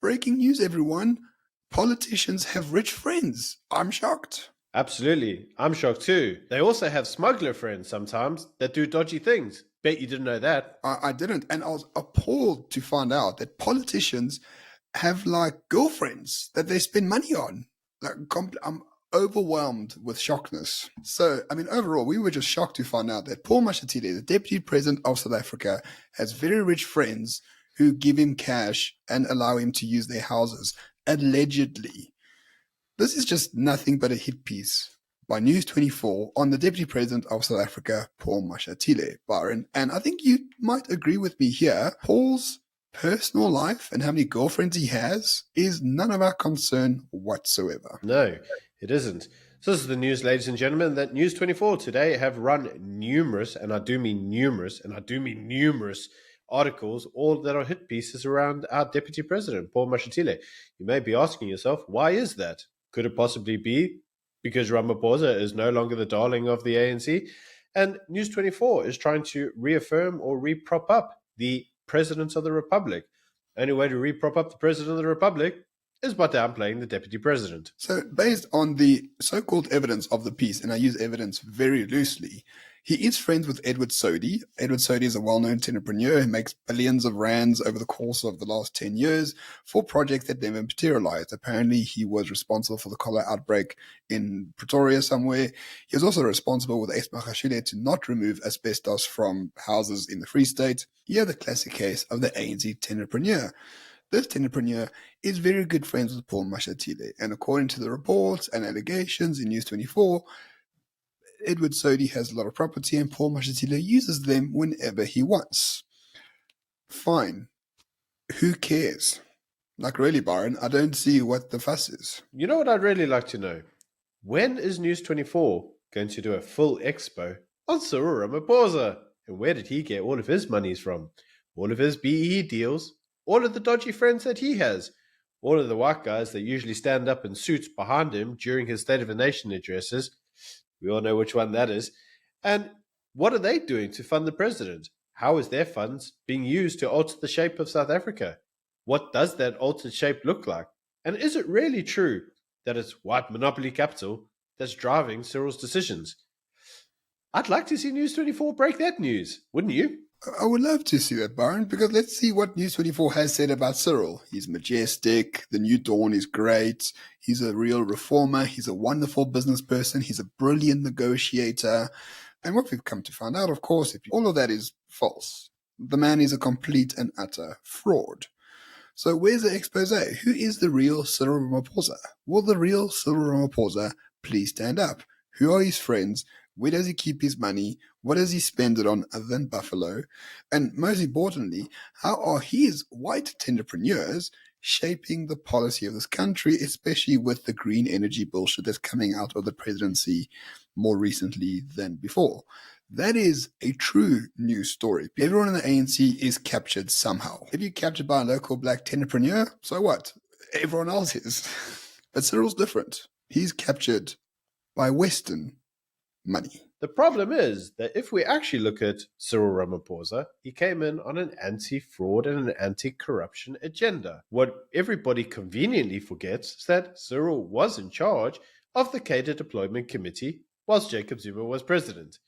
breaking news, everyone. Politicians have rich friends. I'm shocked. Absolutely. I'm shocked too. They also have smuggler friends sometimes that do dodgy things. Bet you didn't know that. I didn't. And I was appalled to find out that politicians have like girlfriends that they spend money on. I'm overwhelmed with shockness. So, I mean, overall, we were just shocked to find out that Paul Mashatile, the Deputy President of South Africa, has very rich friends who give him cash and allow him to use their houses, allegedly. This is just nothing but a hit piece by News 24 on the Deputy President of South Africa, Paul Mashatile, Byron. And I think you might agree with me here. Paul's personal life and how many girlfriends he has is none of our concern whatsoever. No, it isn't. So this is the news, ladies and gentlemen, that News 24 today have run numerous, and I do mean numerous, articles, all that are hit pieces around our Deputy President, Paul Mashatile. You may be asking yourself, why is that? Could it possibly be because Ramaphosa is no longer the darling of the ANC? And News 24 is trying to reaffirm or re-prop up the President of the Republic. Only way to re-prop up the President of the Republic is by downplaying the Deputy President. So based on the so-called evidence of the piece, and I use evidence very loosely, he is friends with Edward Sodi. Edward Sodi is a well-known entrepreneur who makes billions of rands over the course of the last 10 years for projects that never materialized. Apparently, he was responsible for the cholera outbreak in Pretoria somewhere. He was also responsible with Mashatile to not remove asbestos from houses in the Free State. Here, the classic case of the ANC entrepreneur. This entrepreneur is very good friends with Paul Mashatile, and according to the reports and allegations in News 24, Edward Sodi has a lot of property and Paul Mashatile uses them whenever he wants. Fine. Who cares? Like really, Byron, I don't see what the fuss is. You know what I'd really like to know? When is News 24 going to do a full expo on Cyril Ramaphosa? And where did he get all of his monies from? All of his BEE deals? All of the dodgy friends that he has? All of the white guys that usually stand up in suits behind him during his State of the Nation addresses? We all know which one that is. And what are they doing to fund the president? How is their funds being used to alter the shape of South Africa? What does that altered shape look like? And is it really true that it's white monopoly capital that's driving Cyril's decisions? I'd like to see News 24 break that news, wouldn't you? I would love to see that, Byron, because let's see what News 24 has said about Cyril. He's majestic. The New Dawn is great. He's a real reformer. He's a wonderful business person. He's a brilliant negotiator. And what we've come to find out, of course, all of that is false. The man is a complete and utter fraud. So where's the expose? Who is the real Cyril Ramaphosa? Will the real Cyril Ramaphosa please stand up? Who are his friends? Where does he keep his money? What does he spend it on other than Buffalo? And most importantly, how are his white entrepreneurs shaping the policy of this country, especially with the green energy bullshit that's coming out of the presidency more recently than before? That is a true news story. Everyone in the ANC is captured somehow. If you're captured by a local black entrepreneur, so what? Everyone else is. But Cyril's different. He's captured by Western money. The problem is that if we actually look at Cyril Ramaphosa, he came in on an anti-fraud and an anti-corruption agenda. What everybody conveniently forgets is that Cyril was in charge of the Cadre Deployment Committee whilst Jacob Zuma was president.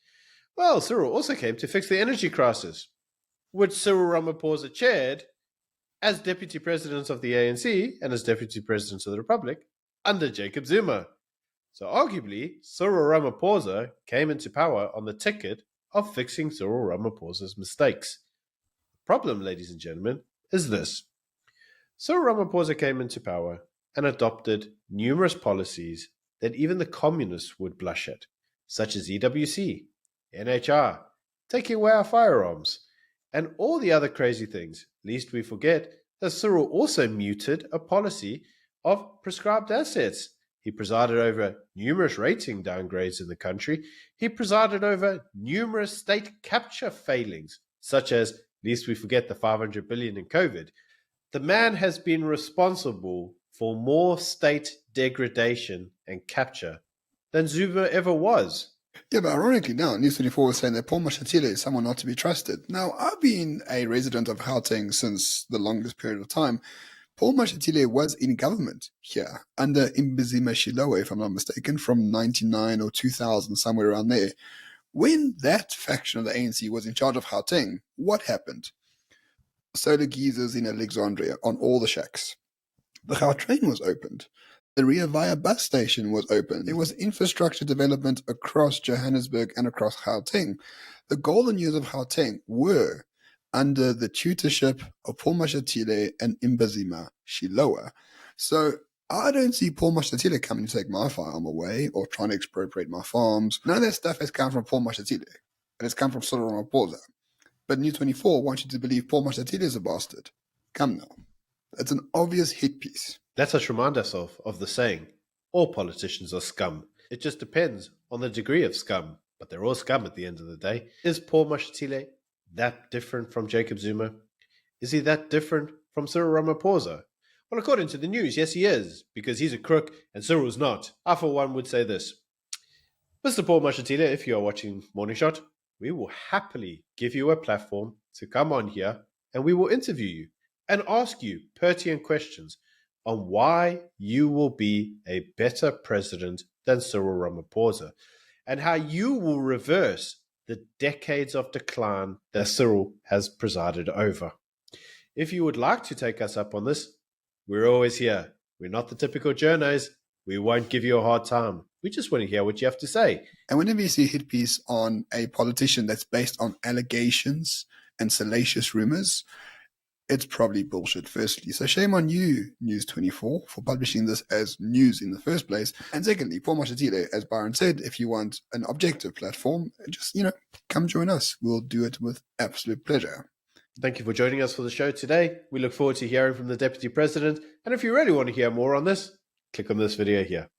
Well, Cyril also came to fix the energy crisis, which Cyril Ramaphosa chaired as Deputy President of the ANC and as Deputy President of the Republic under Jacob Zuma. So arguably, Cyril Ramaphosa came into power on the ticket of fixing Cyril Ramaphosa's mistakes. The problem, ladies and gentlemen, is this. Cyril Ramaphosa came into power and adopted numerous policies that even the communists would blush at, such as EWC, NHR, taking away our firearms, and all the other crazy things. Lest we forget that Cyril also muted a policy of prescribed assets. He presided over numerous rating downgrades in the country. He presided over numerous state capture failings, such as, lest we forget, the 500 billion in COVID. The man has been responsible for more state degradation and capture than Zuma ever was. Yeah, but ironically now, News 24 was saying that Paul Mashatile is someone not to be trusted. Now, I've been a resident of Gauteng since the longest period of time. Paul Mashatile was in government here under Imbizima Shilowe, if I'm not mistaken, from 99 or 2000, somewhere around there. When that faction of the ANC was in charge of Gauteng, what happened? Solar geysers in Alexandria on all the shacks. The Gautrain was opened. The Ria Vaya bus station was opened. There was infrastructure development across Johannesburg and across Gauteng. The golden years of Gauteng were under the tutorship of Paul Mashatile and Imbazima Shilowa. So I don't see Paul Mashatile coming to take my farm away or trying to expropriate my farms. None of that stuff has come from Paul Mashatile. It has come from Cyril Ramaphosa. But News 24 wants you to believe Paul Mashatile is a bastard. Come now. That's an obvious hit piece. Let us remind ourselves of the saying, all politicians are scum. It just depends on the degree of scum, but they're all scum at the end of the day. Is Paul Mashatile that different from Jacob Zuma? Is he that different from Cyril Ramaphosa? Well, according to the news, yes he is, because he's a crook and Cyril's not. I, for one, would say this. Mr. Paul Mashatile, if you are watching Morning Shot, we will happily give you a platform to come on here and we will interview you and ask you pertinent questions on why you will be a better president than Cyril Ramaphosa and how you will reverse the decades of decline that Cyril has presided over. If you would like to take us up on this, we're always here. We're not the typical journos. We won't give you a hard time. We just want to hear what you have to say. And whenever you see a hit piece on a politician that's based on allegations and salacious rumors, it's probably bullshit, firstly. So shame on you, News 24, for publishing this as news in the first place. And secondly, Paul Mashatile, as Byron said, if you want an objective platform, just, come join us. We'll do it with absolute pleasure. Thank you for joining us for the show today. We look forward to hearing from the Deputy President. And if you really want to hear more on this, click on this video here.